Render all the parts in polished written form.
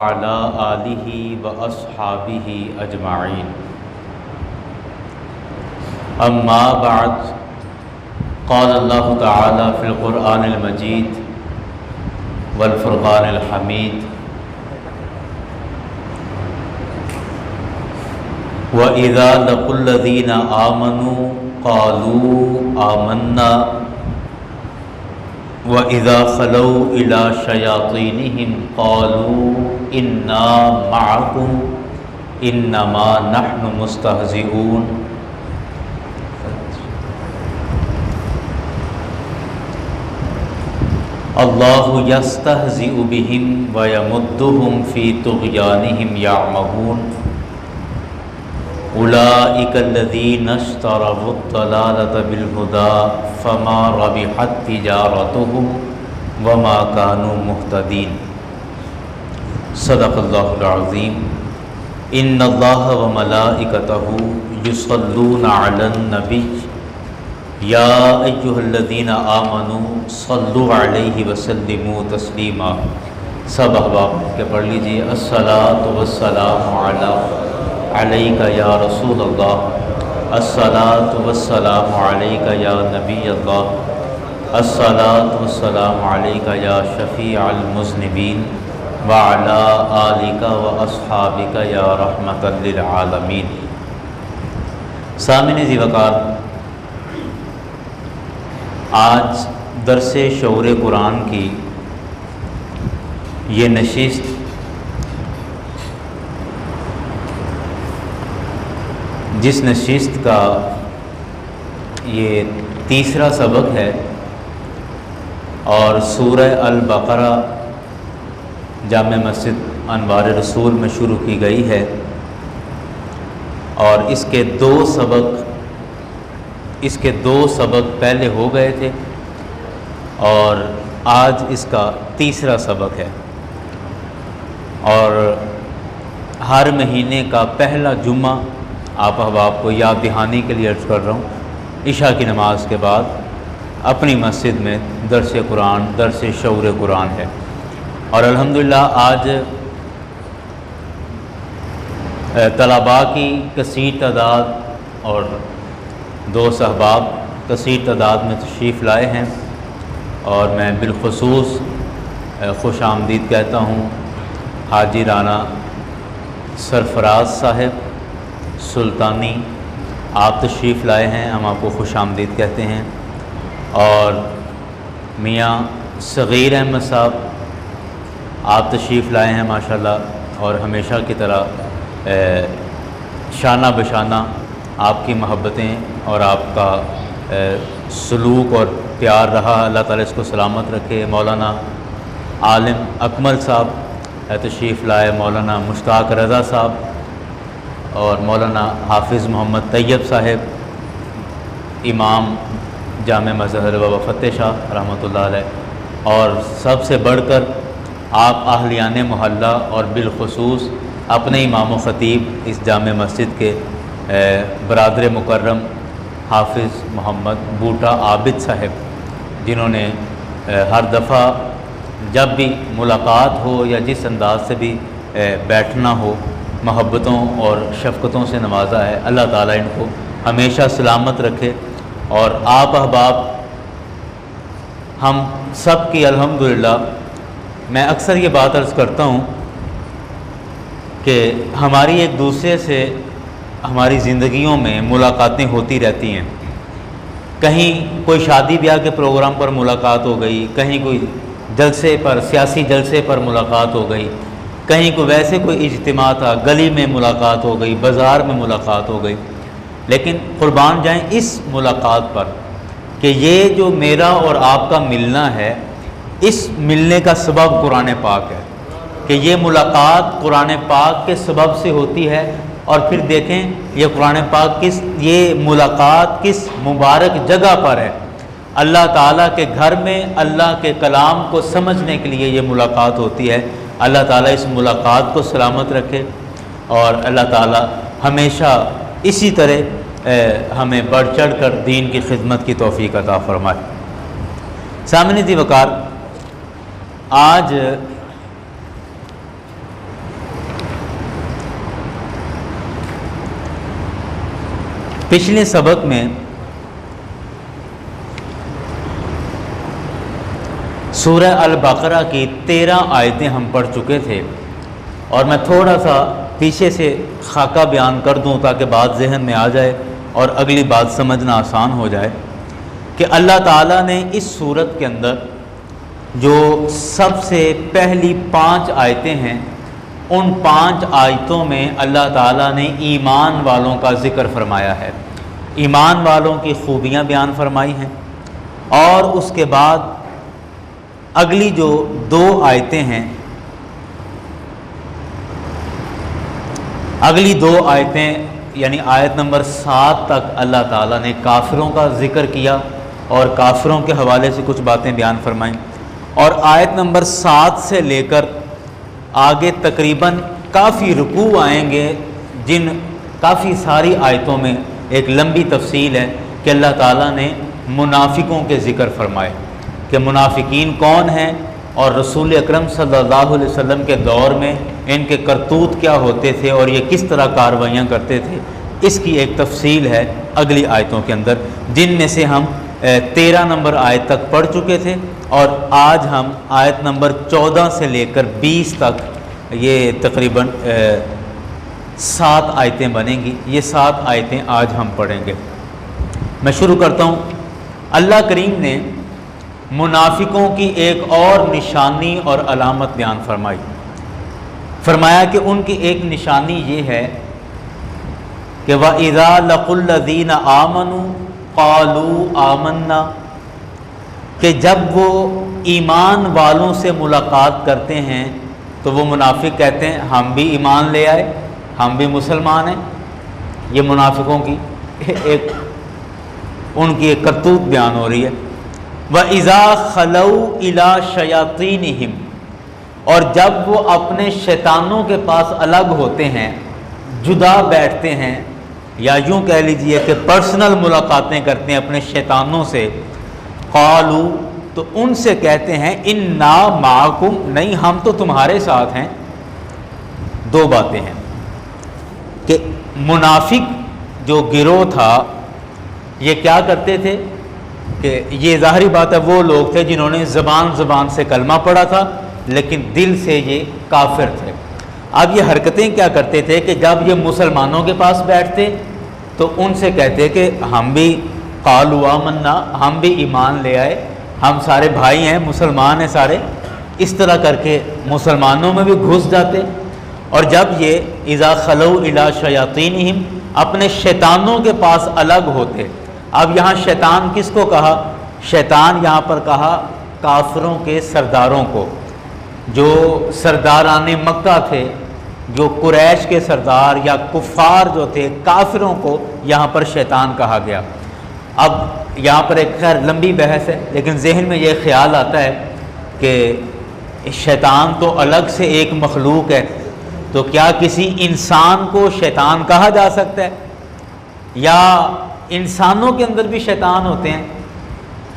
وعلى آلہ واصحابہ اجمعین اما بعد قال اللہ تعالی فی القرآن المجید والفرقان الحمید وَإِذَا لَقُوا الَّذِينَ آمَنُوا قَالُوا آمَنَّا وَإِذَا خَلَوْا إِلَى شَيَاطِينِهِمْ قَالُوا إِنَّا مَعَكُمْ إِنَّمَا نَحْنُ مُسْتَهْزِئُونَ اللَّهُ يَسْتَهْزِئُ بِهِمْ وَيَمُدُّهُمْ فِي طُغْيَانِهِمْ يَعْمَهُونَ اولئک الذین اشتروا الضلالة بالہدی فما ربحت تجارتهم وما كانوا مہتدین صدق اللہ العظیم ان اللہ وملائکتہ یصلون علی النبی یا ایہا الذین آمنوا صلوا علیہ وسلموا تسلیما۔ سب احباب کے پڑھ لیجیے الصلاۃ والسلام علیک یا رسول اللہ، الصلاۃ والسلام علیک یا نبی اللہ، الصلاۃ والسلام علیک یا شفیع المذنبین وعلی آلک واصحابک یا رحمۃ للعالمین۔ سامعین ذی وقار، آج درس شعور قرآن کی یہ نشست جس نشست کا یہ تیسرا سبق ہے اور سورہ البقرہ جامع مسجد انوار رسول میں شروع کی گئی ہے، اور اس کے دو سبق پہلے ہو گئے تھے اور آج اس کا تیسرا سبق ہے، اور ہر مہینے کا پہلا جمعہ آپ احباب کو یاد دہانی کے لیے عرض کر رہا ہوں، عشاء کی نماز کے بعد اپنی مسجد میں درس قرآن، درس شعور قرآن ہے، اور الحمدللہ آج طلباء کی کثیر تعداد اور دوست احباب کثیر تعداد میں تشریف لائے ہیں، اور میں بالخصوص خوش آمدید کہتا ہوں حاجی رانا سرفراز صاحب سلطانی، آپ تشریف لائے ہیں، ہم آپ کو خوش آمدید کہتے ہیں، اور میاں صغیر احمد صاحب آپ تشریف لائے ہیں ماشاءاللہ، اور ہمیشہ کی طرح شانہ بشانہ آپ کی محبتیں اور آپ کا سلوک اور پیار رہا، اللہ تعالیٰ اس کو سلامت رکھے۔ مولانا عالم اکمل صاحب تشریف لائے، مولانا مشتاق رضا صاحب اور مولانا حافظ محمد طیب صاحب امام جامع مسجد بابا فتح شاہ رحمۃ اللہ علیہ، اور سب سے بڑھ کر آپ اہلیان محلہ اور بالخصوص اپنے امام و خطیب اس جامع مسجد کے برادر مکرم حافظ محمد بوٹا عابد صاحب، جنہوں نے ہر دفعہ جب بھی ملاقات ہو یا جس انداز سے بھی بیٹھنا ہو محبتوں اور شفقتوں سے نوازا ہے۔ اللہ تعالیٰ ان کو ہمیشہ سلامت رکھے، اور آپ احباب ہم سب کی الحمدللہ، میں اکثر یہ بات عرض کرتا ہوں کہ ہماری ایک دوسرے سے ہماری زندگیوں میں ملاقاتیں ہوتی رہتی ہیں، کہیں کوئی شادی بیاہ کے پروگرام پر ملاقات ہو گئی، کہیں کوئی جلسے پر، سیاسی جلسے پر ملاقات ہو گئی، کہیں کوئی ویسے کوئی اجتماع تھا، گلی میں ملاقات ہو گئی، بازار میں ملاقات ہو گئی، لیکن قربان جائیں اس ملاقات پر کہ یہ جو میرا اور آپ کا ملنا ہے، اس ملنے کا سبب قرآن پاک ہے، کہ یہ ملاقات قرآن پاک کے سبب سے ہوتی ہے۔ اور پھر دیکھیں یہ قرآن پاک یہ ملاقات کس مبارک جگہ پر ہے، اللہ تعالیٰ کے گھر میں اللہ کے کلام کو سمجھنے کے لیے یہ ملاقات ہوتی ہے۔ اللہ تعالیٰ اس ملاقات کو سلامت رکھے، اور اللہ تعالیٰ ہمیشہ اسی طرح ہمیں بڑھ چڑھ کر دین کی خدمت کی توفیق عطا فرمائے۔ سامعین ذی وقار، آج پچھلے سبق میں سورہ البقرہ کی 13 آیتیں ہم پڑھ چکے تھے، اور میں تھوڑا سا پیچھے سے خاکہ بیان کر دوں تاکہ بات ذہن میں آ جائے اور اگلی بات سمجھنا آسان ہو جائے کہ اللہ تعالیٰ نے اس صورت کے اندر جو سب سے پہلی 5 آیتیں ہیں، ان 5 آیتوں میں اللہ تعالیٰ نے ایمان والوں کا ذکر فرمایا ہے، ایمان والوں کی خوبیاں بیان فرمائی ہیں، اور اس کے بعد اگلی جو 2 آیتیں ہیں، اگلی 2 آیتیں یعنی آیت نمبر 7 تک اللہ تعالیٰ نے کافروں کا ذکر کیا اور کافروں کے حوالے سے کچھ باتیں بیان فرمائیں، اور آیت نمبر 7 سے لے کر آگے تقریباً کافی رکوع آئیں گے، جن کافی ساری آیتوں میں ایک لمبی تفصیل ہے کہ اللہ تعالیٰ نے منافقوں کے ذکر فرمائے کہ منافقین کون ہیں اور رسول اکرم صلی اللہ علیہ وسلم کے دور میں ان کے کرتوت کیا ہوتے تھے اور یہ کس طرح کاروائیاں کرتے تھے۔ اس کی ایک تفصیل ہے اگلی آیتوں کے اندر، جن میں سے ہم 13 نمبر آیت تک پڑھ چکے تھے، اور آج ہم آیت نمبر 14 سے لے کر 20 تک، یہ تقریباً 7 آیتیں بنیں گی، یہ 7 آیتیں آج ہم پڑھیں گے۔ میں شروع کرتا ہوں۔ اللہ کریم نے منافقوں کی ایک اور نشانی اور علامت بیان فرمایا کہ ان کی ایک نشانی یہ ہے کہ وَإِذَا لَقُوا الَّذِينَ آمَنُوا قَالُوا آمَنَّا، کہ جب وہ ایمان والوں سے ملاقات کرتے ہیں تو وہ منافق کہتے ہیں ہم بھی ایمان لے آئے، ہم بھی مسلمان ہیں۔ یہ منافقوں کی ان کی ایک کرتوت بیان ہو رہی ہے۔ وَإِذَا خَلَوْا إِلَىٰ شَيَاطِينِهِمْ، اور جب وہ اپنے شیطانوں کے پاس الگ ہوتے ہیں، جدا بیٹھتے ہیں، یا یوں کہہ لیجئے کہ پرسنل ملاقاتیں کرتے ہیں اپنے شیطانوں سے، قالوا، تو ان سے کہتے ہیں اِنَّا مَعَكُمْ، نہیں ہم تو تمہارے ساتھ ہیں۔ 2 باتیں ہیں کہ منافق جو گروہ تھا یہ کیا کرتے تھے کہ یہ ظاہری بات ہے وہ لوگ تھے جنہوں نے زبان سے کلمہ پڑھا تھا لیکن دل سے یہ کافر تھے۔ اب یہ حرکتیں کیا کرتے تھے کہ جب یہ مسلمانوں کے پاس بیٹھتے تو ان سے کہتے کہ ہم بھی قالوا آمنا، ہم بھی ایمان لے آئے، ہم سارے بھائی ہیں، مسلمان ہیں سارے، اس طرح کر کے مسلمانوں میں بھی گھس جاتے۔ اور جب یہ اذا خلو الی شیاطینہم، اپنے شیطانوں کے پاس الگ ہوتے۔ اب یہاں شیطان کس کو کہا؟ شیطان یہاں پر کہا کافروں کے سرداروں کو، جو سرداران مکہ تھے، جو قریش کے سردار یا کفار جو تھے، کافروں کو یہاں پر شیطان کہا گیا۔ اب یہاں پر ایک خیر لمبی بحث ہے، لیکن ذہن میں یہ خیال آتا ہے کہ شیطان تو الگ سے ایک مخلوق ہے، تو کیا کسی انسان کو شیطان کہا جا سکتا ہے؟ یا انسانوں کے اندر بھی شیطان ہوتے ہیں؟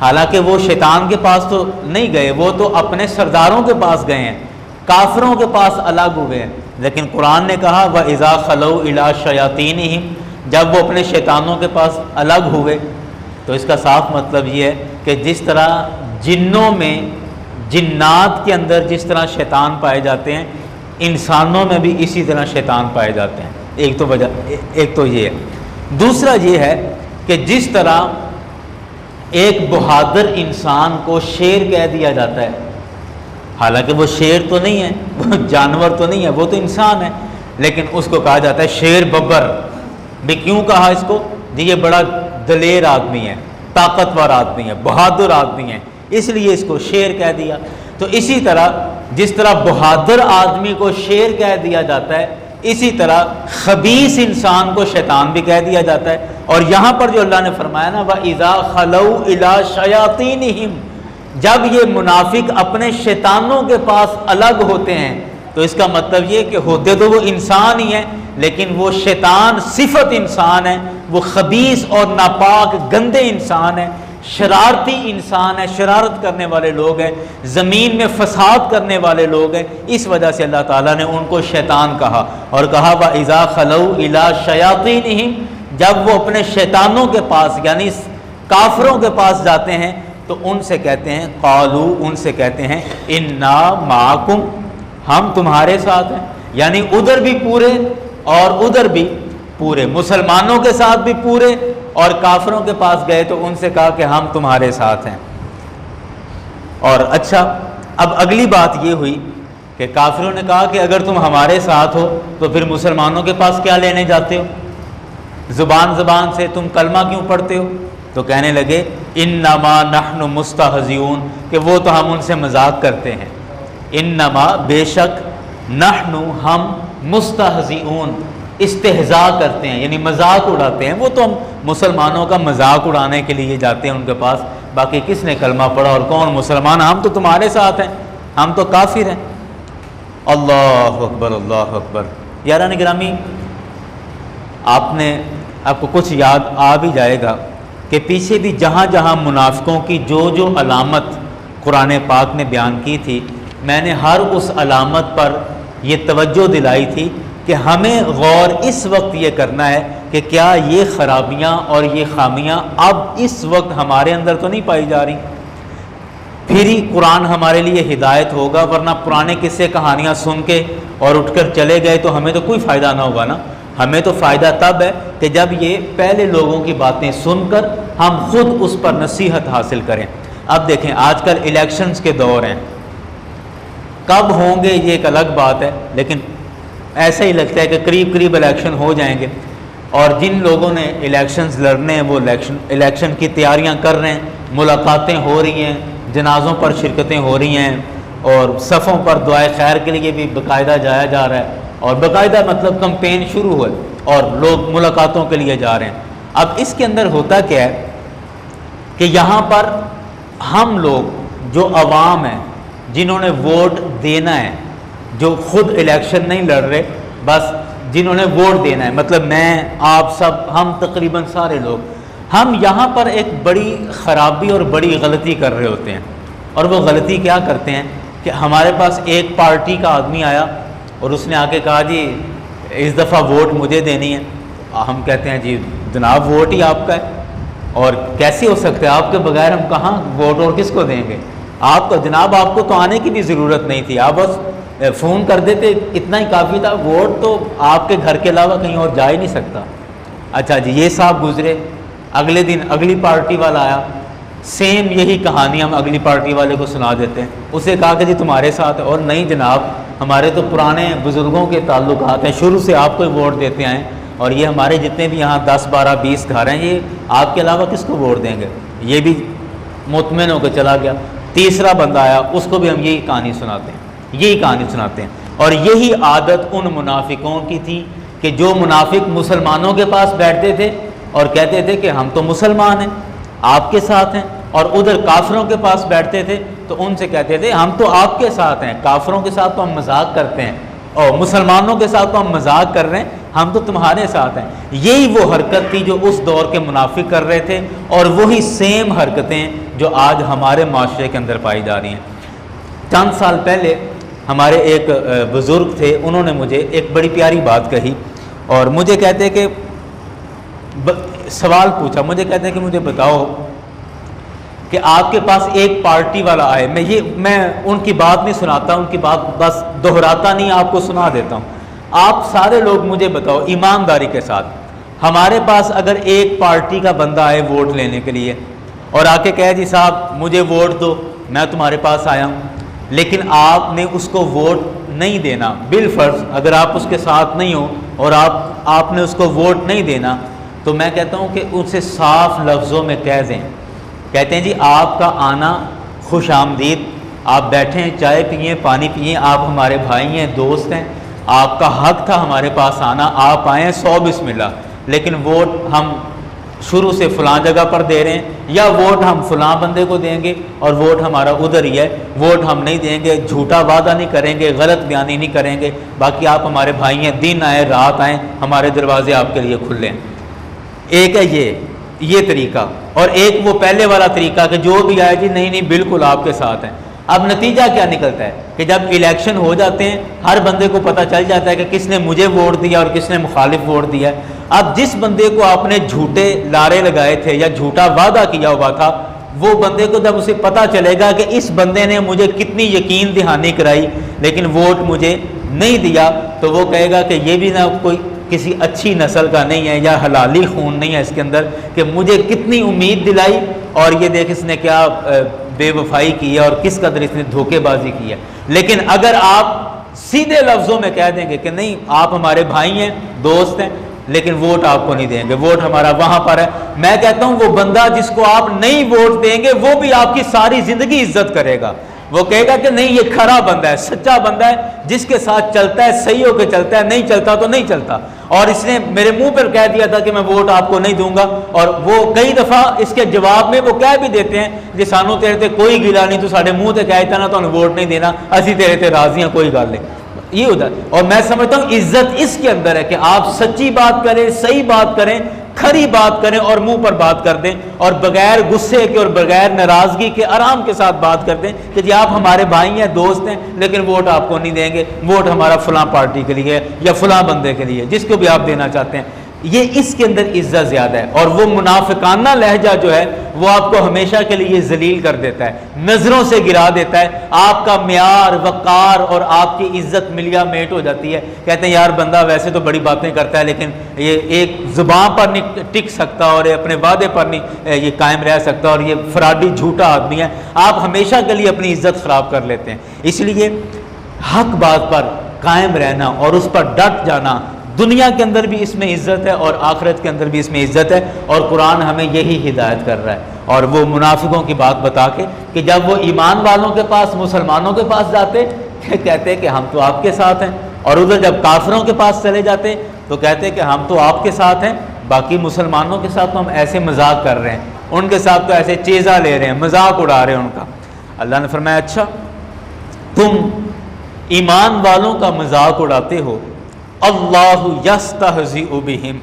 حالانکہ وہ شیطان کے پاس تو نہیں گئے، وہ تو اپنے سرداروں کے پاس گئے ہیں، کافروں کے پاس الگ ہوئے ہیں۔ لیکن قرآن نے کہا وَإِذَا خَلَوْا إِلَىٰ شَيَاطِينِهِمْ، جب وہ اپنے شیطانوں کے پاس الگ ہوئے، تو اس کا صاف مطلب یہ ہے کہ جس طرح جنوں میں، جنات کے اندر جس طرح شیطان پائے جاتے ہیں، انسانوں میں بھی اسی طرح شیطان پائے جاتے ہیں۔ ایک تو یہ ہے۔ دوسرا یہ ہے کہ جس طرح ایک بہادر انسان کو شیر کہہ دیا جاتا ہے، حالانکہ وہ شیر تو نہیں ہے، وہ جانور تو نہیں ہے، وہ تو انسان ہے، لیکن اس کو کہا جاتا ہے شیر ببر بھی۔ کیوں کہا اس کو؟ جی یہ بڑا دلیر آدمی ہے، طاقتور آدمی ہے، بہادر آدمی ہے، اس لیے اس کو شیر کہہ دیا۔ تو اسی طرح جس طرح بہادر آدمی کو شیر کہہ دیا جاتا ہے، اسی طرح خبیث انسان کو شیطان بھی کہہ دیا جاتا ہے۔ اور یہاں پر جو اللہ نے فرمایا نا وَإِذَا خَلَوْا إِلَىٰ شَيَاطِينِهِمْ، جب یہ منافق اپنے شیطانوں کے پاس الگ ہوتے ہیں، تو اس کا مطلب یہ کہ ہوتے تو وہ انسان ہی ہیں، لیکن وہ شیطان صفت انسان ہے، وہ خبیث اور ناپاک گندے انسان ہے، شرارتی انسان ہے، شرارت کرنے والے لوگ ہیں، زمین میں فساد کرنے والے لوگ ہیں۔ اس وجہ سے اللہ تعالیٰ نے ان کو شیطان کہا، اور کہا وَإِذَا خَلَوْا إِلَىٰ شَيَاطِينِهِمْ، جب وہ اپنے شیطانوں کے پاس یعنی کافروں کے پاس جاتے ہیں تو ان سے کہتے ہیں قالو، ان سے کہتے ہیں انا معکم، ہم تمہارے ساتھ ہیں، یعنی ادھر بھی پورے اور ادھر بھی پورے، مسلمانوں کے ساتھ بھی پورے اور کافروں کے پاس گئے تو ان سے کہا کہ ہم تمہارے ساتھ ہیں۔ اور اچھا، اب اگلی بات یہ ہوئی کہ کافروں نے کہا کہ اگر تم ہمارے ساتھ ہو تو پھر مسلمانوں کے پاس کیا لینے جاتے ہو، زبان سے تم کلمہ کیوں پڑھتے ہو؟ تو کہنے لگے انما نحن مستہزئون، کہ وہ تو ہم ان سے مذاق کرتے ہیں، انما بے شک، نحن ہم، مستہزئون استہزاء کرتے ہیں یعنی مذاق اڑاتے ہیں، وہ تو ہم مسلمانوں کا مذاق اڑانے کے لیے جاتے ہیں ان کے پاس، باقی کس نے کلمہ پڑھا اور کون مسلمان، ہم تو تمہارے ساتھ ہیں، ہم تو کافر ہیں۔ اللہ اکبر، اللہ اکبر۔ یاران گرامی، آپ کو کچھ یاد آ بھی جائے گا کہ پیچھے بھی جہاں جہاں منافقوں کی جو علامت قرآن پاک نے بیان کی تھی، میں نے ہر اس علامت پر یہ توجہ دلائی تھی کہ ہمیں غور اس وقت یہ کرنا ہے کہ کیا یہ خرابیاں اور یہ خامیاں اب اس وقت ہمارے اندر تو نہیں پائی جا رہی، پھر ہی قرآن ہمارے لیے ہدایت ہوگا، ورنہ پرانے قصے کہانیاں سن کے اور اٹھ کر چلے گئے تو ہمیں تو کوئی فائدہ نہ ہوگا نا۔ ہمیں تو فائدہ تب ہے کہ جب یہ پہلے لوگوں کی باتیں سن کر ہم خود اس پر نصیحت حاصل کریں۔ اب دیکھیں، آج کل الیکشنز کے دور ہیں، کب ہوں گے یہ ایک الگ بات ہے، لیکن ایسا ہی لگتا ہے کہ قریب قریب الیکشن ہو جائیں گے، اور جن لوگوں نے الیکشنز لڑنے ہیں وہ الیکشن کی تیاریاں کر رہے ہیں، ملاقاتیں ہو رہی ہیں، جنازوں پر شرکتیں ہو رہی ہیں، اور صفوں پر دعائے خیر کے لیے بھی باقاعدہ جایا جا رہا ہے، اور باقاعدہ مطلب کمپین شروع ہوئے اور لوگ ملاقاتوں کے لیے جا رہے ہیں۔ اب اس کے اندر ہوتا کیا ہے کہ یہاں پر ہم لوگ جو عوام ہیں، جنہوں نے ووٹ دینا ہے، جو خود الیکشن نہیں لڑ رہے، بس جنہوں نے ووٹ دینا ہے، مطلب میں، آپ سب، ہم تقریباً سارے لوگ، ہم یہاں پر ایک بڑی خرابی اور بڑی غلطی کر رہے ہوتے ہیں۔ اور وہ غلطی کیا کرتے ہیں کہ ہمارے پاس ایک پارٹی کا آدمی آیا اور اس نے آ کے کہا جی اس دفعہ ووٹ مجھے دینی ہے، ہم کہتے ہیں جی جناب ووٹ ہی آپ کا ہے، اور کیسے ہو سکتا ہے، آپ کے بغیر ہم کہاں ووٹ اور کس کو دیں گے، آپ کو جناب، آپ کو تو آنے کی بھی ضرورت نہیں تھی، آپ بس فون کر دیتے، اتنا ہی کافی تھا، ووٹ تو آپ کے گھر کے علاوہ کہیں اور جا ہی نہیں سکتا۔ اچھا جی، یہ صاحب گزرے، اگلے دن اگلی پارٹی والا آیا، سیم یہی کہانی ہم اگلی پارٹی والے کو سنا دیتے ہیں، اسے کہا کہ جی تمہارے ساتھ ہے، اور نہیں جناب، ہمارے تو پرانے بزرگوں کے تعلقات ہیں، شروع سے آپ کو ووٹ دیتے آئے، اور یہ ہمارے جتنے بھی یہاں 10 12 20 گھر ہیں، یہ آپ کے علاوہ کس کو ووٹ دیں گے، یہ بھی مطمئن ہو کے چلا گیا۔ تیسرا بندہ آیا، اس کو بھی ہم یہی کہانی سناتے ہیں، اور یہی عادت ان منافقوں کی تھی کہ جو منافق مسلمانوں کے پاس بیٹھتے تھے اور کہتے تھے کہ ہم تو مسلمان ہیں، آپ کے ساتھ ہیں، اور ادھر کافروں کے پاس بیٹھتے تھے تو ان سے کہتے تھے ہم تو آپ کے ساتھ ہیں، کافروں کے ساتھ تو ہم مذاق کرتے ہیں، اور مسلمانوں کے ساتھ تو ہم مذاق کر رہے ہیں، ہم تو تمہارے ساتھ ہیں۔ یہی وہ حرکت تھی جو اس دور کے منافق کر رہے تھے، اور وہی سیم حرکتیں جو آج ہمارے معاشرے کے اندر پائی جا رہی ہیں۔ چند سال پہلے ہمارے ایک بزرگ تھے، انہوں نے مجھے ایک بڑی پیاری بات کہی، اور مجھے کہتے کہ سوال پوچھا، مجھے کہتے کہ مجھے بتاؤ کہ آپ کے پاس ایک پارٹی والا آئے، میں ان کی بات نہیں سناتا، ان کی بات بس دہراتا نہیں، آپ کو سنا دیتا ہوں، آپ سارے لوگ مجھے بتاؤ ایمانداری کے ساتھ، ہمارے پاس اگر ایک پارٹی کا بندہ آئے ووٹ لینے کے لیے اور آ کے کہے جی صاحب مجھے ووٹ دو، میں تمہارے پاس آیا ہوں، لیکن آپ نے اس کو ووٹ نہیں دینا، بالفرض اگر آپ اس کے ساتھ نہیں ہو اور آپ نے اس کو ووٹ نہیں دینا، تو میں کہتا ہوں کہ ان سے صاف لفظوں میں کہہ دیں، کہتے ہیں جی آپ کا آنا خوش آمدید، آپ بیٹھیں، چائے پئیں، پانی پئیں، آپ ہمارے بھائی ہیں، دوست ہیں، آپ کا حق تھا ہمارے پاس آنا، آپ آئیں، 100 بسم اللہ، لیکن ووٹ ہم شروع سے فلاں جگہ پر دے رہے ہیں، یا ووٹ ہم فلاں بندے کو دیں گے اور ووٹ ہمارا ادھر ہی ہے، ووٹ ہم نہیں دیں گے، جھوٹا وعدہ نہیں کریں گے، غلط بیانی نہیں کریں گے، باقی آپ ہمارے بھائی ہیں، دن آئے رات آئیں، ہمارے دروازے آپ کے لیے کھلے ہیں۔ ایک ہے یہ طریقہ، اور ایک وہ پہلے والا طریقہ کہ جو بھی آئے جی نہیں بالکل آپ کے ساتھ ہیں۔ اب نتیجہ کیا نکلتا ہے کہ جب الیکشن ہو جاتے ہیں، ہر بندے کو پتہ چل جاتا ہے کہ کس نے مجھے ووٹ دیا اور کس نے مخالف ووٹ دیا ہے، اب جس بندے کو آپ نے جھوٹے لارے لگائے تھے یا جھوٹا وعدہ کیا ہوا تھا، وہ بندے کو جب اسے پتہ چلے گا کہ اس بندے نے مجھے کتنی یقین دہانی کرائی لیکن ووٹ مجھے نہیں دیا، تو وہ کہے گا کہ یہ بھی نہ کوئی کسی اچھی نسل کا نہیں ہے یا حلالی خون نہیں ہے اس کے اندر، کہ مجھے کتنی امید دلائی اور یہ دیکھ اس نے کیا بے وفائی کی ہے اور کس قدر اس نے دھوکے بازی کی ہے۔ لیکن اگر آپ سیدھے لفظوں میں کہہ دیں گے کہ نہیں آپ ہمارے بھائی ہیں، دوست ہیں، لیکن ووٹ آپ کو نہیں دیں گے، ووٹ ہمارا وہاں پر ہے، میں کہتا ہوں وہ بندہ جس کو آپ نہیں ووٹ دیں گے وہ بھی آپ کی ساری زندگی عزت کرے گا۔ وہ کہے گا کہ نہیں یہ کھرا بندہ ہے، سچا بندہ ہے، جس کے ساتھ چلتا ہے صحیح ہو کے چلتا ہے، نہیں چلتا تو نہیں چلتا۔ اور اس نے میرے منہ پر کہہ دیا تھا کہ میں ووٹ آپ کو نہیں دوں گا، اور وہ کئی دفعہ اس کے جواب میں وہ کہہ بھی دیتے ہیں کہ سانو تیرے تے کوئی گلا نہیں، تو ساڈے منہ تے کہتا نا تو ووٹ نہیں دینا، اسی تیرے تے راضی ہیں، کوئی گل نہیں۔ یہ ہوتا ہے، اور میں سمجھتا ہوں عزت اس کے اندر ہے کہ آپ سچی بات کریں، صحیح بات کریں، کھری بات کریں اور منہ پر بات کر دیں، اور بغیر غصے کے اور بغیر ناراضگی کے آرام کے ساتھ بات کر دیں کہ جی آپ ہمارے بھائی ہیں، دوست ہیں، لیکن ووٹ آپ کو نہیں دیں گے، ووٹ ہمارا فلاں پارٹی کے لیے یا فلاں بندے کے لیے، جس کو بھی آپ دینا چاہتے ہیں۔ یہ اس کے اندر عزت زیادہ ہے، اور وہ منافقانہ لہجہ جو ہے وہ آپ کو ہمیشہ کے لیے ذلیل کر دیتا ہے، نظروں سے گرا دیتا ہے، آپ کا معیار وقار اور آپ کی عزت ملیا میٹ ہو جاتی ہے۔ کہتے ہیں یار بندہ ویسے تو بڑی باتیں کرتا ہے لیکن یہ ایک زبان پر نہیں ٹک سکتا اور اپنے وعدے پر نہیں یہ قائم رہ سکتا، اور یہ فراڈی جھوٹا آدمی ہے، آپ ہمیشہ کے لیے اپنی عزت خراب کر لیتے ہیں۔ اس لیے حق بات پر قائم رہنا اور اس پر ڈٹ جانا، دنیا کے اندر بھی اس میں عزت ہے اور آخرت کے اندر بھی اس میں عزت ہے، اور قرآن ہمیں یہی ہدایت کر رہا ہے۔ اور وہ منافقوں کی بات بتا کے کہ جب وہ ایمان والوں کے پاس، مسلمانوں کے پاس جاتے کہتے کہ ہم تو آپ کے ساتھ ہیں، اور ادھر جب کافروں کے پاس چلے جاتے تو کہتے کہ ہم تو آپ کے ساتھ ہیں، باقی مسلمانوں کے ساتھ تو ہم ایسے مذاق کر رہے ہیں، ان کے ساتھ تو ایسے چیزہ لے رہے ہیں، مذاق اڑا رہے ہیں ان کا۔ اللہ نے فرمایا اچھا تم ایمان والوں کا مذاق اڑاتے ہو، اللہ یستہزئ بہم،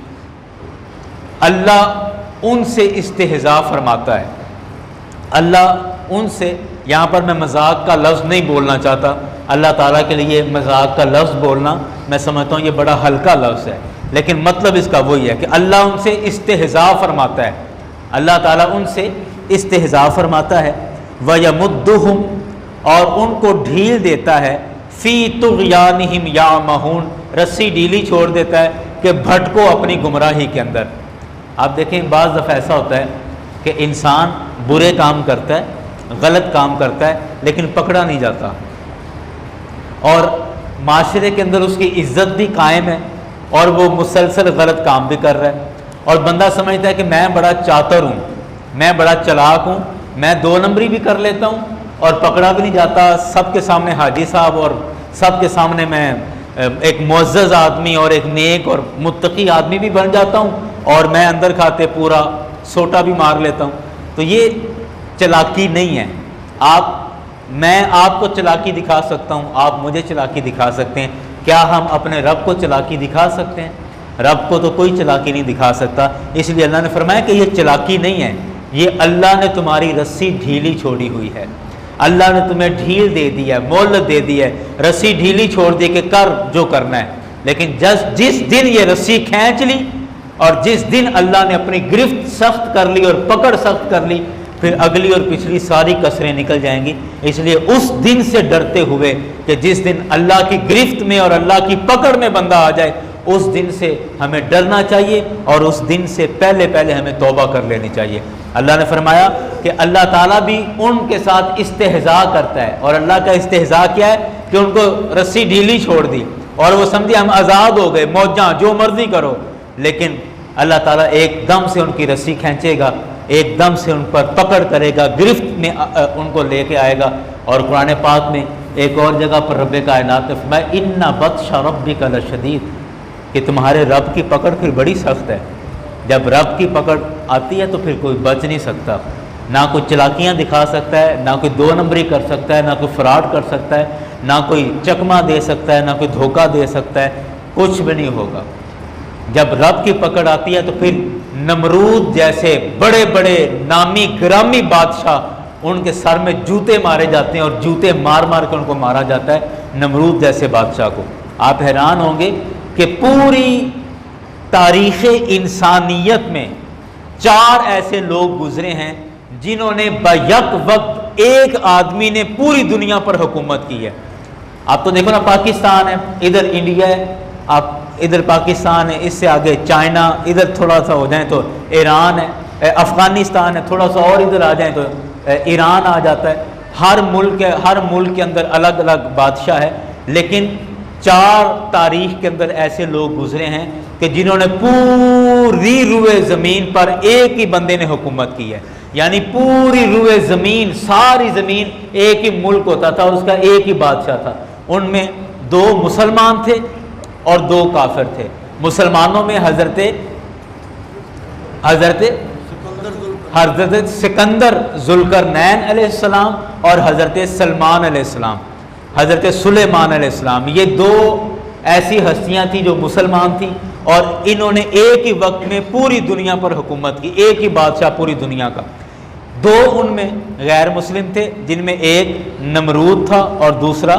اللہ ان سے استہزاء فرماتا ہے۔ اللہ ان سے، یہاں پر میں مذاق کا لفظ نہیں بولنا چاہتا، اللہ تعالیٰ کے لیے مذاق کا لفظ بولنا میں سمجھتا ہوں یہ بڑا ہلکا لفظ ہے، لیکن مطلب اس کا وہی ہے کہ اللہ ان سے استہزاء فرماتا ہے، اللہ تعالیٰ ان سے استہزاء فرماتا ہے۔ وَيَمُدُّهُمْ، اور ان کو ڈھیل دیتا ہے، فی طغیانہم یعمہون، رسی ڈھیلی چھوڑ دیتا ہے کہ بھٹکو اپنی گمراہی کے اندر۔ آپ دیکھیں بعض دفعہ ایسا ہوتا ہے کہ انسان برے کام کرتا ہے، غلط کام کرتا ہے، لیکن پکڑا نہیں جاتا، اور معاشرے کے اندر اس کی عزت بھی قائم ہے اور وہ مسلسل غلط کام بھی کر رہا ہے، اور بندہ سمجھتا ہے کہ میں بڑا چاتر ہوں، میں بڑا چلاک ہوں، میں 2 نمبری بھی کر لیتا ہوں اور پکڑا بھی نہیں جاتا، سب کے سامنے حاجی صاحب اور سب کے سامنے میں ایک معزز آدمی اور ایک نیک اور متقی آدمی بھی بن جاتا ہوں، اور میں اندر کھاتے پورا سوٹا بھی مار لیتا ہوں۔ تو یہ چلاکی نہیں ہے۔ میں آپ کو چلاکی دکھا سکتا ہوں، آپ مجھے چلاکی دکھا سکتے ہیں، کیا ہم اپنے رب کو چلاکی دکھا سکتے ہیں؟ رب کو تو کوئی چلاکی نہیں دکھا سکتا، اس لیے اللہ نے فرمایا کہ یہ چلاکی نہیں ہے، یہ اللہ نے تمہاری رسی ڈھیلی چھوڑی ہوئی ہے، اللہ نے تمہیں ڈھیل دے دی ہے، مہلت دے دی ہے، رسی ڈھیلی چھوڑ دی کہ کر جو کرنا ہے، لیکن جس دن یہ رسی کھینچ لی اور جس دن اللہ نے اپنی گرفت سخت کر لی اور پکڑ سخت کر لی، پھر اگلی اور پچھلی ساری کسریں نکل جائیں گی۔ اس لیے اس دن سے ڈرتے ہوئے کہ جس دن اللہ کی گرفت میں اور اللہ کی پکڑ میں بندہ آ جائے، اس دن سے ہمیں ڈرنا چاہیے، اور اس دن سے پہلے ہمیں توبہ کر لینی چاہیے۔ اللہ نے فرمایا کہ اللہ تعالیٰ بھی ان کے ساتھ استہزاء کرتا ہے، اور اللہ کا استہزاء کیا ہے کہ ان کو رسی ڈھیلی چھوڑ دی اور وہ سمجھے ہم آزاد ہو گئے، موجاں جو مرضی کرو، لیکن اللہ تعالیٰ ایک دم سے ان کی رسی کھینچے گا، ایک دم سے ان پر پکڑ کرے گا، گرفت میں ان کو لے کے آئے گا۔ اور قرآن پاک میں ایک اور جگہ پر رب کائنات نے فرمایا ان بطش ربک لشدید، کہ تمہارے رب کی پکڑ پھر بڑی سخت ہے۔ جب رب کی پکڑ آتی ہے تو پھر کوئی بچ نہیں سکتا، نہ کوئی چلاکیاں دکھا سکتا ہے، نہ کوئی 2 نمبری کر سکتا ہے، نہ کوئی فراڈ کر سکتا ہے، نہ کوئی چکما دے سکتا ہے، نہ کوئی دھوکہ دے سکتا ہے، کچھ بھی نہیں ہوگا۔ جب رب کی پکڑ آتی ہے تو پھر نمرود جیسے بڑے بڑے نامی گرامی بادشاہ، ان کے سر میں جوتے مارے جاتے ہیں اور جوتے مار مار کے ان کو مارا جاتا ہے، نمرود جیسے بادشاہ کو۔ آپ حیران ہوں گے کہ پوری تاریخ انسانیت میں 4 ایسے لوگ گزرے ہیں جنہوں نے بیک وقت ایک آدمی نے پوری دنیا پر حکومت کی ہے۔ آپ تو دیکھو نا، پاکستان ہے، ادھر انڈیا ہے، آپ ادھر پاکستان ہے، اس سے آگے چائنا، ادھر تھوڑا سا ہو جائیں تو ایران ہے، افغانستان ہے، تھوڑا سا اور ادھر آ جائیں تو ایران آ جاتا ہے۔ ہر ملک کے اندر الگ الگ بادشاہ ہے، لیکن 4 تاریخ کے اندر ایسے لوگ گزرے ہیں کہ جنہوں نے پوری روئے زمین پر ایک ہی بندے نے حکومت کی ہے، یعنی پوری روئے زمین، ساری زمین ایک ہی ملک ہوتا تھا اور اس کا ایک ہی بادشاہ تھا۔ ان میں 2 مسلمان تھے اور 2 کافر تھے۔ مسلمانوں میں حضرت سکندر ذوالقرنین علیہ السلام اور حضرت سلمان علیہ السلام، حضرت سلیمان علیہ السلام، یہ 2 ایسی ہستیاں تھیں جو مسلمان تھیں، اور انہوں نے ایک ہی وقت میں پوری دنیا پر حکومت کی، ایک ہی بادشاہ پوری دنیا کا۔ 2 ان میں غیر مسلم تھے، جن میں ایک نمرود تھا اور دوسرا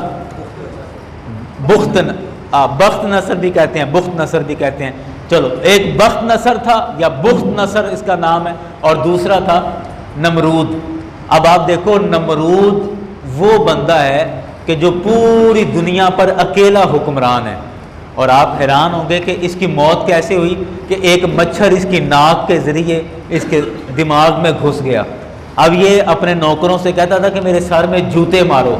بخت نصر بھی کہتے ہیں، بخت نصر بھی کہتے ہیں۔ چلو، ایک بخت نصر تھا یا بخت نصر اس کا نام ہے، اور دوسرا تھا نمرود۔ اب آپ دیکھو، نمرود وہ بندہ ہے کہ جو پوری دنیا پر اکیلا حکمران ہے، اور آپ حیران ہوں گے کہ اس کی موت کیسے ہوئی کہ ایک مچھر اس کی ناک کے ذریعے اس کے دماغ میں گھس گیا۔ اب یہ اپنے نوکروں سے کہتا تھا کہ میرے سر میں جوتے مارو۔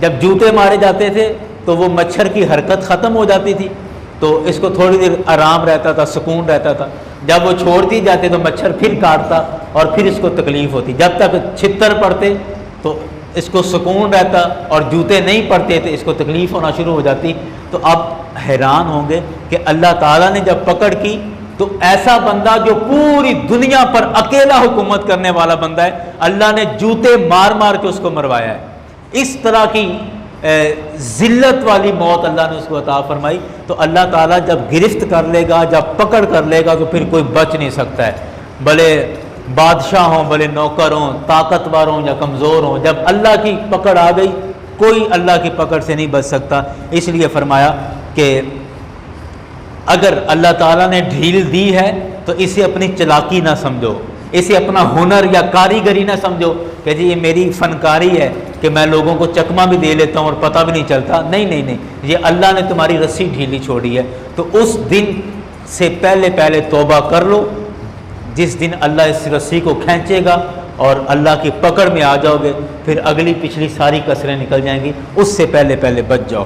جب جوتے مارے جاتے تھے تو وہ مچھر کی حرکت ختم ہو جاتی تھی، تو اس کو تھوڑی دیر آرام رہتا تھا، سکون رہتا تھا۔ جب وہ چھوڑ دی جاتے تو مچھر پھر کاٹتا اور پھر اس کو تکلیف ہوتی۔ جب تک چھتر پڑتے تو اس کو سکون رہتا، اور جوتے نہیں پڑتے تو اس کو تکلیف ہونا شروع ہو جاتی۔ تو اب حیران ہوں گے کہ اللہ تعالیٰ نے جب پکڑ کی تو ایسا بندہ جو پوری دنیا پر اکیلا حکومت کرنے والا بندہ ہے، اللہ نے جوتے مار مار کے اس کو مروایا ہے۔ اس طرح کی ذلت والی موت اللہ نے اس کو عطا فرمائی۔ تو اللہ تعالیٰ جب گرفت کر لے گا، جب پکڑ کر لے گا، تو پھر کوئی بچ نہیں سکتا ہے، بھلے بادشاہ ہوں، بھلے نوکر ہوں، طاقتور ہوں یا کمزور ہوں۔ جب اللہ کی پکڑ آ گئی، کوئی اللہ کی پکڑ سے نہیں بچ سکتا۔ اس لیے فرمایا کہ اگر اللہ تعالیٰ نے ڈھیل دی ہے تو اسے اپنی چلاکی نہ سمجھو، اسے اپنا ہنر یا کاریگری نہ سمجھو کہ جی یہ میری فنکاری ہے کہ میں لوگوں کو چکمہ بھی دے لیتا ہوں اور پتہ بھی نہیں چلتا۔ نہیں، یہ اللہ نے تمہاری رسی ڈھیلی چھوڑی ہے۔ تو اس دن سے پہلے توبہ کر لو، جس دن اللہ اس رسی کو کھینچے گا اور اللہ کی پکڑ میں آ جاؤ گے، پھر اگلی پچھلی ساری کسریں نکل جائیں گی، اس سے پہلے بچ جاؤ۔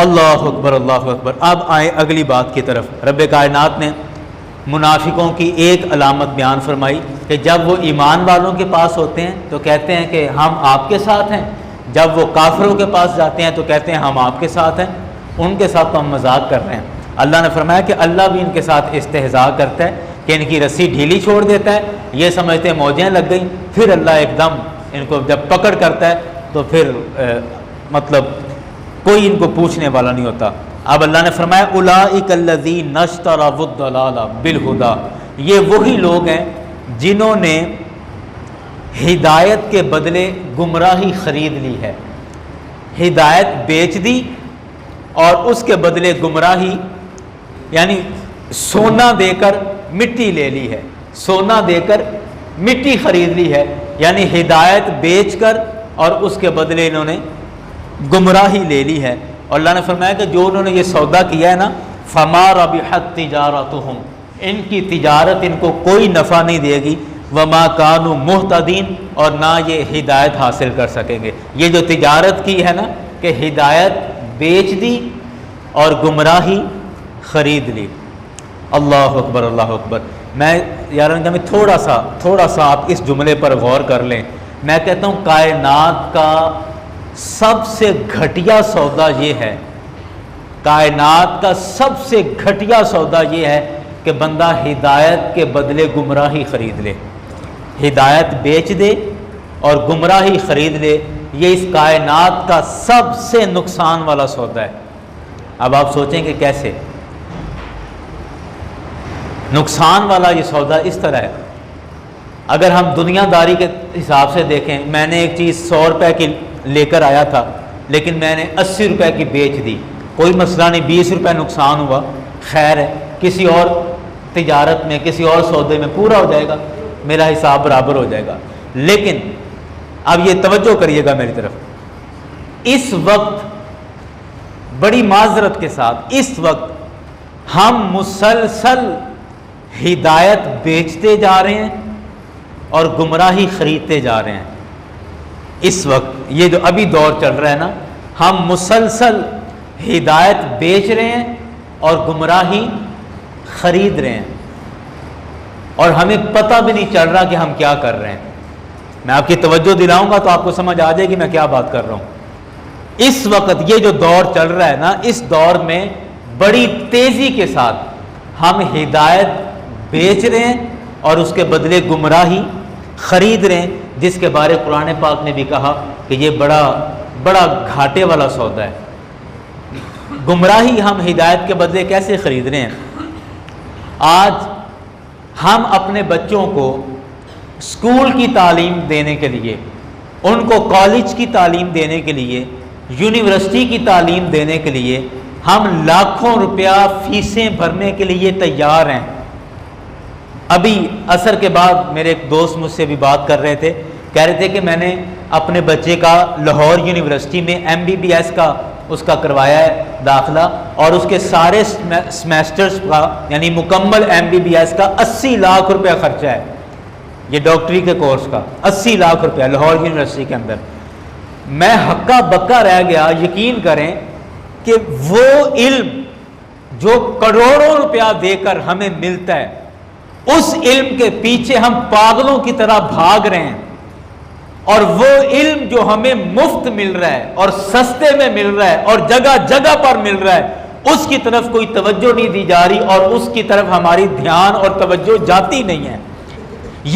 اللہ اکبر، اللہ اکبر۔ اب آئیں اگلی بات کی طرف۔ رب کائنات نے منافقوں کی ایک علامت بیان فرمائی کہ جب وہ ایمان والوں کے پاس ہوتے ہیں تو کہتے ہیں کہ ہم آپ کے ساتھ ہیں، جب وہ کافروں کے پاس جاتے ہیں تو کہتے ہیں ہم آپ کے ساتھ ہیں، ان کے ساتھ تو ہم مذاق کر رہے ہیں۔ اللہ نے فرمایا کہ اللہ بھی ان کے ساتھ استہزاء کرتا ہے کہ ان کی رسی ڈھیلی چھوڑ دیتا ہے، یہ سمجھتے ہیں موجیں لگ گئیں، پھر اللہ ایک دم ان کو جب پکڑ کرتا ہے تو پھر مطلب کوئی ان کو پوچھنے والا نہیں ہوتا۔ اب اللہ نے فرمایا اولئک الذین اشتروا الضلالہ بالہدی، یہ وہی لوگ ہیں جنہوں نے ہدایت کے بدلے گمراہی خرید لی ہے۔ ہدایت بیچ دی اور اس کے بدلے گمراہی، یعنی سونا دے کر مٹی لے لی ہے، سونا دے کر مٹی خرید لی ہے، یعنی ہدایت بیچ کر اور اس کے بدلے انہوں نے گمراہی لے لی ہے۔ اور اللہ نے فرمایا کہ جو انہوں نے یہ سودا کیا ہے نا، فما ربحت تجارتہم، ان کی تجارت ان کو کوئی نفع نہیں دے گی، وما کانوا مہتدین، اور نہ یہ ہدایت حاصل کر سکیں گے۔ یہ جو تجارت کی ہے نا کہ ہدایت بیچ دی اور گمراہی خرید لی۔ اللہ اکبر، اللہ اکبر۔ میں یاران جب تھوڑا سا آپ اس جملے پر غور کر لیں۔ میں کہتا ہوں کائنات کا سب سے گھٹیا سودا یہ ہے، کائنات کا سب سے گھٹیا سودا یہ ہے کہ بندہ ہدایت کے بدلے گمراہی خرید لے، ہدایت بیچ دے اور گمراہی خرید لے۔ یہ اس کائنات کا سب سے نقصان والا سودا ہے۔ اب آپ سوچیں کہ کیسے نقصان والا یہ سودا اس طرح ہے۔ اگر ہم دنیا داری کے حساب سے دیکھیں، میں نے ایک چیز 100 روپے کی لے کر آیا تھا لیکن میں نے 80 روپے کی بیچ دی، کوئی مسئلہ نہیں، 20 روپے نقصان ہوا، خیر ہے۔ کسی اور تجارت میں، کسی اور سودے میں پورا ہو جائے گا، میرا حساب برابر ہو جائے گا۔ لیکن اب یہ توجہ کریے گا میری طرف، اس وقت بڑی معذرت کے ساتھ اس وقت ہم مسلسل ہدایت بیچتے جا رہے ہیں اور گمراہی خریدتے جا رہے ہیں۔ اس وقت یہ جو ابھی دور چل رہا ہے نا، ہم مسلسل ہدایت بیچ رہے ہیں اور گمراہی خرید رہے ہیں، اور ہمیں پتہ بھی نہیں چل رہا کہ ہم کیا کر رہے ہیں۔ میں آپ کی توجہ دلاؤں گا تو آپ کو سمجھ آ جائے گی میں کیا بات کر رہا ہوں۔ اس وقت یہ جو دور چل رہا ہے نا، اس دور میں بڑی تیزی کے ساتھ ہم ہدایت بیچ رہے ہیں اور اس کے بدلے گمراہی خرید رہے ہیں، جس کے بارے قرآن پاک نے بھی کہا کہ یہ بڑا گھاٹے والا سودا ہے۔ گمراہی ہم ہدایت کے بدلے کیسے خرید رہے ہیں؟ آج ہم اپنے بچوں کو اسکول کی تعلیم دینے کے لیے، ان کو کالج کی تعلیم دینے کے لیے، یونیورسٹی کی تعلیم دینے کے لیے ہم لاکھوں روپیہ فیسیں بھرنے کے لیے تیار ہیں۔ ابھی عصر کے بعد میرے ایک دوست مجھ سے بھی بات کر رہے تھے، کہہ رہے تھے کہ میں نے اپنے بچے کا لاہور یونیورسٹی میں MBBS کا اس کا کروایا ہے داخلہ، اور اس کے سارے سمیسٹرز کا یعنی مکمل MBBS کا 80 لاکھ روپیہ خرچہ ہے، یہ ڈاکٹری کے کورس کا 80 لاکھ روپیہ لاہور یونیورسٹی کے اندر۔ میں ہکا بکا رہ گیا، یقین کریں کہ وہ علم جو کروڑوں روپیہ دے کر ہمیں ملتا ہے، اس علم کے پیچھے ہم پاگلوں کی طرح بھاگ رہے ہیں، اور وہ علم جو ہمیں مفت مل رہا ہے اور سستے میں مل رہا ہے اور جگہ جگہ پر مل رہا ہے، اس کی طرف کوئی توجہ نہیں دی جا رہی اور اس کی طرف ہماری دھیان اور توجہ جاتی نہیں ہے۔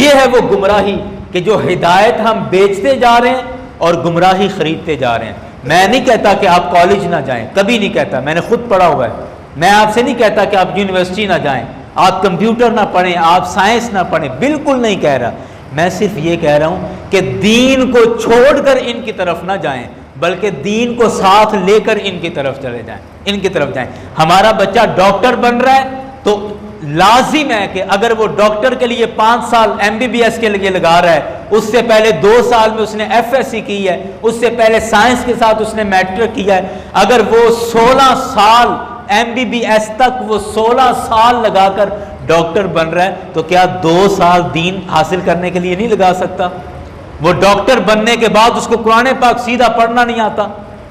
یہ ہے وہ گمراہی کہ جو ہدایت ہم بیچتے جا رہے ہیں اور گمراہی خریدتے جا رہے ہیں۔ میں نہیں کہتا کہ آپ کالج نہ جائیں، کبھی نہیں کہتا، میں نے خود پڑھا ہوا ہے۔ میں آپ سے نہیں کہتا کہ آپ یونیورسٹی نہ جائیں، آپ کمپیوٹر نہ پڑھیں، آپ سائنس نہ پڑھیں، بالکل نہیں کہہ رہا۔ میں صرف یہ کہہ رہا ہوں کہ دین کو چھوڑ کر ان کی طرف نہ جائیں، بلکہ دین کو ساتھ لے کر ان کی طرف چلے جائیں، ان کی طرف جائیں۔ ہمارا بچہ ڈاکٹر بن رہا ہے تو لازم ہے کہ اگر وہ ڈاکٹر کے لیے 5 سال MBBS کے لیے لگا رہا ہے، اس سے پہلے 2 سال میں اس نے FSC کی ہے، اس سے پہلے سائنس کے ساتھ اس نے میٹرک کیا ہے، اگر وہ 16 سال MBBS تک وہ 16 سال لگا کر ڈاکٹر بن رہا ہے تو کیا 2 سال دین حاصل کرنے کے لیے نہیں لگا سکتا؟ وہ ڈاکٹر بننے کے بعد اس کو قرآن پاک سیدھا پڑھنا نہیں آتا،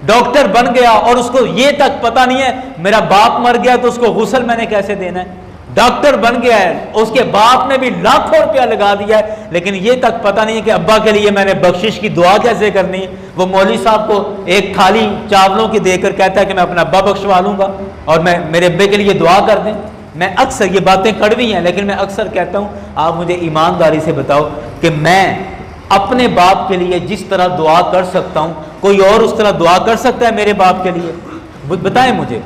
ڈاکٹر بن گیا اور اس کو یہ تک پتہ نہیں ہے میرا باپ مر گیا تو اس کو غسل میں نے کیسے دینا ہے، ڈاکٹر بن گیا ہے، اس کے باپ نے بھی لاکھوں روپیہ لگا دیا ہے، لیکن یہ تک پتہ نہیں ہے کہ ابا کے لیے میں نے بخشش کی دعا کیسے کرنی ہے۔ وہ مولوی صاحب کو ایک تھالی چاولوں کی دے کر کہتا ہے کہ میں اپنا ابا بخشوا لوں گا اور میں میرے ابے کے لیے دعا کر دیں۔ میں اکثر، یہ باتیں کڑوی ہیں لیکن میں اکثر کہتا ہوں آپ مجھے ایمانداری سے بتاؤ کہ میں اپنے باپ کے لیے جس طرح دعا کر سکتا ہوں کوئی اور اس طرح دعا کر سکتا ہے میرے باپ کے لیے؟ بتائیں مجھے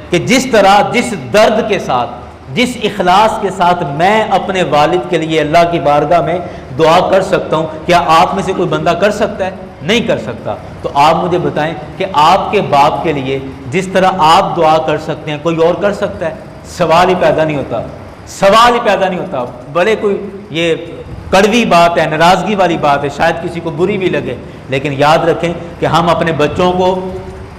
کہ جس طرح، جس درد کے ساتھ، جس اخلاص کے ساتھ میں اپنے والد کے لیے اللہ کی بارگاہ میں دعا کر سکتا ہوں، کیا آپ میں سے کوئی بندہ کر سکتا ہے؟ نہیں کر سکتا۔ تو آپ مجھے بتائیں کہ آپ کے باپ کے لیے جس طرح آپ دعا کر سکتے ہیں کوئی اور کر سکتا ہے؟ سوال ہی پیدا نہیں ہوتا، سوال ہی پیدا نہیں ہوتا۔ بڑے کوئی یہ کڑوی بات ہے، ناراضگی والی بات ہے، شاید کسی کو بری بھی لگے، لیکن یاد رکھیں کہ ہم اپنے بچوں کو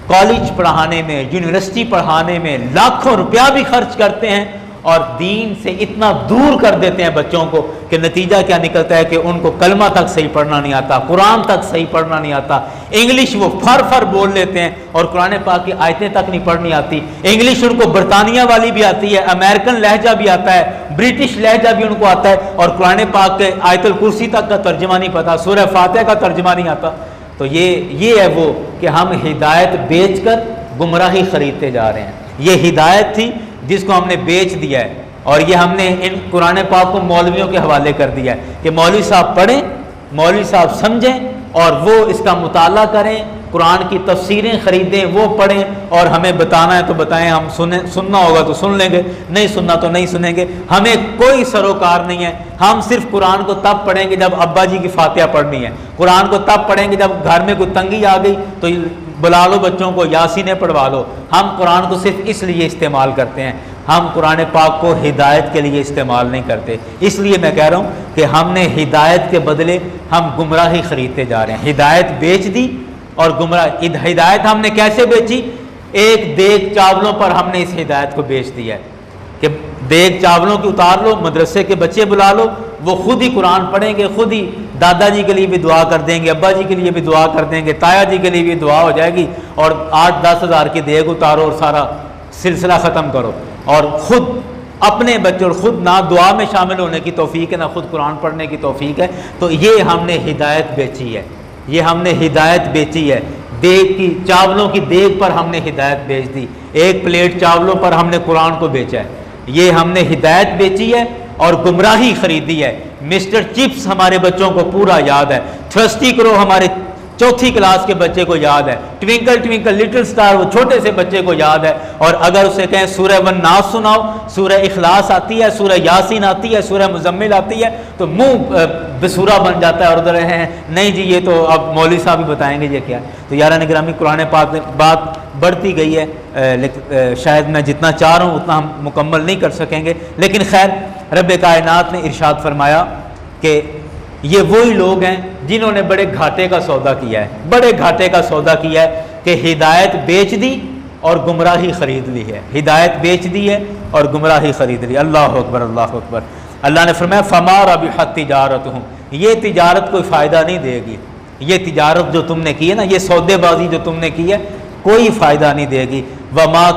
کالج پڑھانے میں، یونیورسٹی پڑھانے میں لاکھوں روپیہ بھی خرچ کرتے ہیں اور دین سے اتنا دور کر دیتے ہیں بچوں کو کہ نتیجہ کیا نکلتا ہے کہ ان کو کلمہ تک صحیح پڑھنا نہیں آتا، قرآن تک صحیح پڑھنا نہیں آتا، انگلش وہ فر بول لیتے ہیں اور قرآن پاک کی آیتیں تک نہیں پڑھنی آتی۔ انگلش ان کو برطانیہ والی بھی آتی ہے، امریکن لہجہ بھی آتا ہے، برٹش لہجہ بھی ان کو آتا ہے، اور قرآن پاک کے آیت الکرسی تک کا ترجمہ نہیں پتا، سورہ فاتحہ کا ترجمہ نہیں آتا۔ تو یہ ہے وہ کہ ہم ہدایت بیچ کر گمراہی خریدتے جا رہے ہیں۔ یہ ہدایت تھی جس کو ہم نے بیچ دیا ہے، اور یہ ہم نے ان قرآن پاک کو مولویوں کے حوالے کر دیا ہے کہ مولوی صاحب پڑھیں، مولوی صاحب سمجھیں اور وہ اس کا مطالعہ کریں، قرآن کی تفسیریں خریدیں، وہ پڑھیں اور ہمیں بتانا ہے تو بتائیں، ہم سننا ہوگا تو سن لیں گے، نہیں سننا تو نہیں سنیں گے، ہمیں کوئی سروکار نہیں ہے۔ ہم صرف قرآن کو تب پڑھیں گے جب ابا جی کی فاتحہ پڑھنی ہے، قرآن کو تب پڑھیں گے جب گھر میں کوئی تنگی آ گئی تو بلا لو بچوں کو، یاسینیں پڑھوا لو۔ ہم قرآن کو صرف اس لیے استعمال کرتے ہیں، ہم قرآن پاک کو ہدایت کے لیے استعمال نہیں کرتے۔ اس لیے میں کہہ رہا ہوں کہ ہم نے ہدایت کے بدلے ہم گمراہی خریدتے جا رہے ہیں۔ ہدایت بیچ دی اور ہدایت ہم نے کیسے بیچی؟ ایک دیگ چاولوں پر ہم نے اس ہدایت کو بیچ دیا ہے کہ دیگ چاولوں کی اتار لو، مدرسے کے بچے بلا لو، وہ خود ہی قرآن پڑھیں گے، خود ہی دادا جی کے لیے بھی دعا کر دیں گے، ابا جی کے لیے بھی دعا کر دیں گے، تایا جی کے لیے بھی دعا ہو جائے گی، اور 8-10 ہزار کی دیگ اتارو اور سارا سلسلہ ختم کرو، اور خود اپنے بچے اور خود نہ دعا میں شامل ہونے کی توفیق ہے نہ خود قرآن پڑھنے کی توفیق ہے۔ تو یہ ہم نے ہدایت بیچی ہے، یہ ہم نے ہدایت بیچی ہے۔ دیگ کی چاولوں کی دیگ پر ہم نے ہدایت بیچ دی، ایک پلیٹ چاولوں پر ہم نے قرآن کو بیچا ہے۔ یہ ہم نے ہدایت بیچی ہے اور گمراہی خریدی ہے۔ مسٹر چپس ہمارے بچوں کو پورا یاد ہے، تھرسٹی کرو ہمارے 4تھی کلاس کے بچے کو یاد ہے، ٹوینکل ٹوینکل لٹل سٹار وہ چھوٹے سے بچے کو یاد ہے، اور اگر اسے کہیں سورہ والناس سناؤ، سورہ اخلاص آتی ہے، سورہ یاسین آتی ہے، سورہ مزمل آتی ہے، تو منہ بسورا بن جاتا ہے، اور ادھر ہیں نہیں جی یہ تو اب مولوی صاحب ہی بتائیں گے یہ کیا ہے۔ تو یاران گرامی، قرآن پاک میں بات بڑھتی گئی ہے، لیکن شاید میں جتنا چاہ رہا ہوں اتنا ہم مکمل نہیں کر سکیں گے، لیکن خیر رب کائنات نے ارشاد فرمایا کہ یہ وہی لوگ ہیں جنہوں نے بڑے گھاٹے کا سودا کیا ہے، بڑے گھاٹے کا سودا کیا ہے کہ ہدایت بیچ دی اور گمراہی خرید لی ہے، ہدایت بیچ دی ہے اور گمراہی خرید لی۔ اللہ اکبر، اللہ اکبر۔ اللہ نے فرمایا فما ربحت تجارتہم، یہ تجارت کوئی فائدہ نہیں دے گی، یہ تجارت جو تم نے کی ہے نا، یہ سودے بازی جو تم نے کی ہے کوئی فائدہ نہیں دے گی۔ وما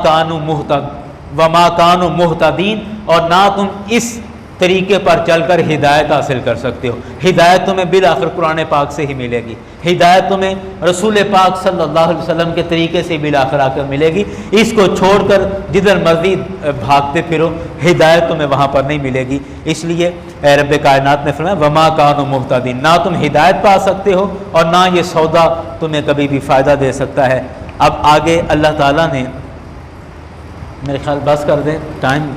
کانوا مہتدین، اور نہ تم اس طریقے پر چل کر ہدایت حاصل کر سکتے ہو۔ ہدایت تمہیں بالآخر قرآن پاک سے ہی ملے گی، ہدایت تمہیں رسول پاک صلی اللہ علیہ وسلم کے طریقے سے بالآخر آ کر ملے گی۔ اس کو چھوڑ کر جدھر مرضی بھاگتے پھرو، ہدایت تمہیں وہاں پر نہیں ملے گی۔ اس لیے اے رب کائنات نے فرمایا وما کانوا مہتدین، نہ تم ہدایت پا سکتے ہو اور نہ یہ سودا تمہیں کبھی بھی فائدہ دے سکتا ہے۔ اب آگے اللہ تعالیٰ نے، میرے خیال بس کر دیں، ٹائم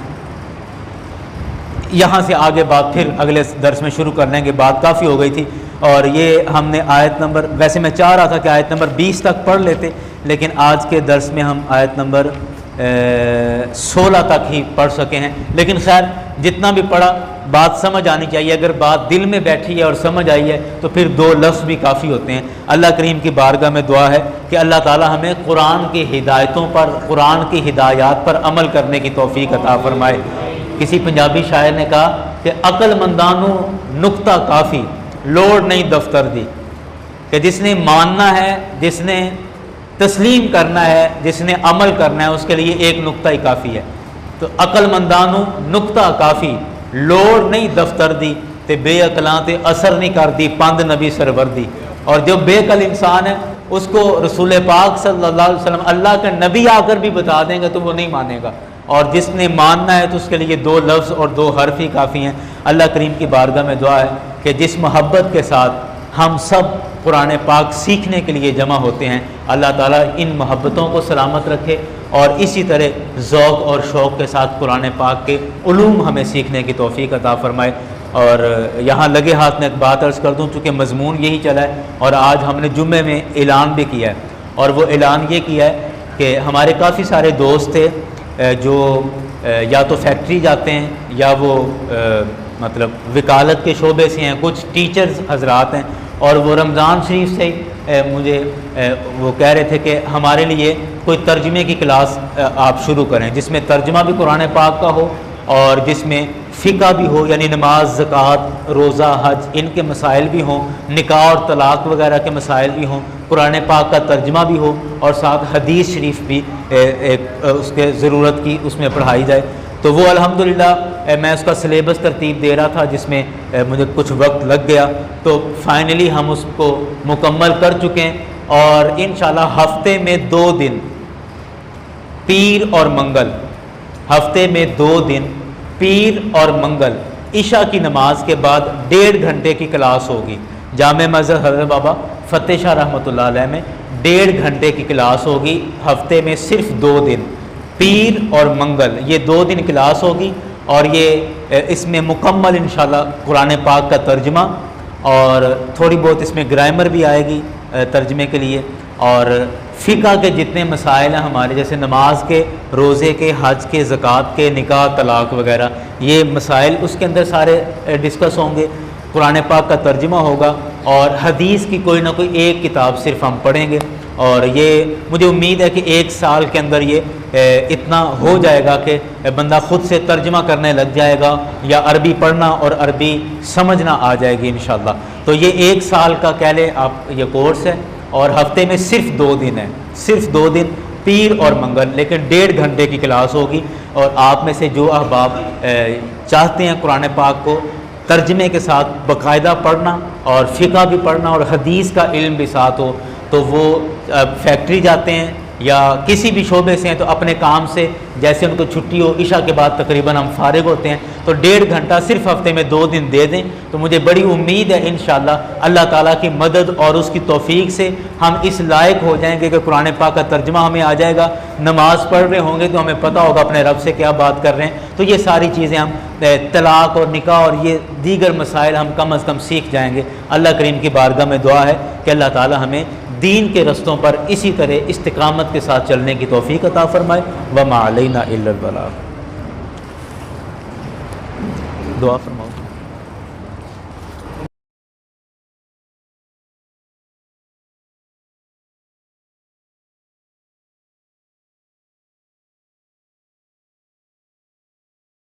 یہاں سے آگے بات پھر اگلے درس میں شروع کر لیں گے، بات کافی ہو گئی تھی، اور یہ ہم نے آیت نمبر، ویسے میں چاہ رہا تھا کہ آیت نمبر 20 تک پڑھ لیتے، لیکن آج کے درس میں ہم آیت نمبر 16 تک ہی پڑھ سکے ہیں، لیکن خیر جتنا بھی پڑھا بات سمجھ آنی چاہیے۔ اگر بات دل میں بیٹھی ہے اور سمجھ آئی ہے تو پھر 2 لفظ بھی کافی ہوتے ہیں۔ اللہ کریم کی بارگاہ میں دعا ہے کہ اللہ تعالی ہمیں قرآن کی ہدایتوں پر، قرآن کی ہدایات پر عمل کرنے کی توفیق عطا فرمائے۔ کسی پنجابی شاعر نے کہا کہ عقل مندانوں نکتہ کافی، لوڑ نہیں دفتر دی، کہ جس نے ماننا ہے، جس نے تسلیم کرنا ہے، جس نے عمل کرنا ہے، اس کے لیے ایک نکتہ ہی کافی ہے۔ تو عقل مندانوں نکتہ کافی، لوڑ نہیں دفتر دی، تے بے عقلاں تے اثر نہیں کر دی پند نبی سرور دی۔ اور جو بے عقل انسان ہے اس کو رسول پاک صلی اللہ علیہ وسلم اللہ کے نبی آ کر بھی بتا دیں گے تو وہ نہیں مانے گا، اور جس نے ماننا ہے تو اس کے لیے 2 لفظ اور 2 حرف ہی کافی ہیں۔ اللہ کریم کی بارگاہ میں دعا ہے کہ جس محبت کے ساتھ ہم سب قرآن پاک سیکھنے کے لیے جمع ہوتے ہیں، اللہ تعالیٰ ان محبتوں کو سلامت رکھے، اور اسی طرح ذوق اور شوق کے ساتھ قرآن پاک کے علوم ہمیں سیکھنے کی توفیق عطا فرمائے۔ اور یہاں لگے ہاتھ میں ایک بات عرض کر دوں، چونکہ مضمون یہی چلا ہے، اور آج ہم نے جمعے میں اعلان بھی کیا ہے، اور وہ اعلان یہ کیا ہے کہ ہمارے کافی سارے دوست تھے جو یا تو فیکٹری جاتے ہیں یا وہ مطلب وکالت کے شعبے سے ہیں، کچھ ٹیچرز حضرات ہیں، اور وہ رمضان شریف سے مجھے وہ کہہ رہے تھے کہ ہمارے لیے کوئی ترجمے کی کلاس آپ شروع کریں جس میں ترجمہ بھی قرآن پاک کا ہو اور جس میں فقہ بھی ہو، یعنی نماز، زکوٰۃ، روزہ، حج، ان کے مسائل بھی ہوں، نکاح اور طلاق وغیرہ کے مسائل بھی ہوں، قرآن پاک کا ترجمہ بھی ہو، اور ساتھ حدیث شریف بھی ایک اس کے ضرورت کی اس میں پڑھائی جائے۔ تو وہ الحمدللہ میں اس کا سلیبس ترتیب دے رہا تھا جس میں مجھے کچھ وقت لگ گیا، تو فائنلی ہم اس کو مکمل کر چکے ہیں، اور انشاءاللہ ہفتے میں 2 دن پیر اور منگل، ہفتے میں 2 دن پیر اور منگل عشاء کی نماز کے بعد 1.5 گھنٹے کی کلاس ہوگی جامع مسجد حضرت بابا فتح شاہ رحمۃ اللہ علیہ میں۔ 1.5 گھنٹے کی کلاس ہوگی ہفتے میں، صرف 2 دن پیر اور منگل، یہ 2 دن کلاس ہوگی، اور یہ اس میں مکمل انشاءاللہ قرآن پاک کا ترجمہ، اور تھوڑی بہت اس میں گرامر بھی آئے گی، ترجمے کے لیے، اور فقہ کے جتنے مسائل ہیں ہمارے، جیسے نماز کے، روزے کے، حج کے، زکوٰۃ کے، نکاح طلاق وغیرہ، یہ مسائل اس کے اندر سارے ڈسکس ہوں گے، قرآن پاک کا ترجمہ ہوگا، اور حدیث کی کوئی نہ کوئی ایک کتاب صرف ہم پڑھیں گے، اور یہ مجھے امید ہے کہ 1 سال کے اندر یہ اتنا ہو جائے گا کہ بندہ خود سے ترجمہ کرنے لگ جائے گا، یا عربی پڑھنا اور عربی سمجھنا آ جائے گی انشاءاللہ۔ تو یہ 1 سال کا کہہ لیں آپ یہ کورس ہے، اور ہفتے میں صرف 2 دن ہے، صرف 2 دن، پیر اور منگل، لیکن 1.5 گھنٹے کی کلاس ہوگی، اور آپ میں سے جو احباب چاہتے ہیں قرآن پاک کو ترجمے کے ساتھ باقاعدہ پڑھنا، اور فقہ بھی پڑھنا، اور حدیث کا علم بھی ساتھ ہو، تو وہ فیکٹری جاتے ہیں یا کسی بھی شعبے سے ہیں، تو اپنے کام سے جیسے ان کو چھٹی ہو، عشاء کے بعد تقریباً ہم فارغ ہوتے ہیں، تو 1.5 گھنٹہ صرف ہفتے میں 2 دن دے دیں، تو مجھے بڑی امید ہے انشاءاللہ اللہ تعالیٰ کی مدد اور اس کی توفیق سے ہم اس لائق ہو جائیں گے کہ قرآن پاک کا ترجمہ ہمیں آ جائے گا، نماز پڑھ رہے ہوں گے تو ہمیں پتہ ہوگا اپنے رب سے کیا بات کر رہے ہیں، تو یہ ساری چیزیں ہم طلاق اور نکاح اور یہ دیگر مسائل ہم کم از کم سیکھ جائیں گے۔ اللہ کریم کی بارگاہ میں دعا ہے کہ اللہ تعالیٰ ہمیں دین کے رستوں پر اسی طرح استقامت کے ساتھ چلنے کی توفیق عطا فرمائے۔ وما علینا الا البلاغ۔ دعا فرماؤ۔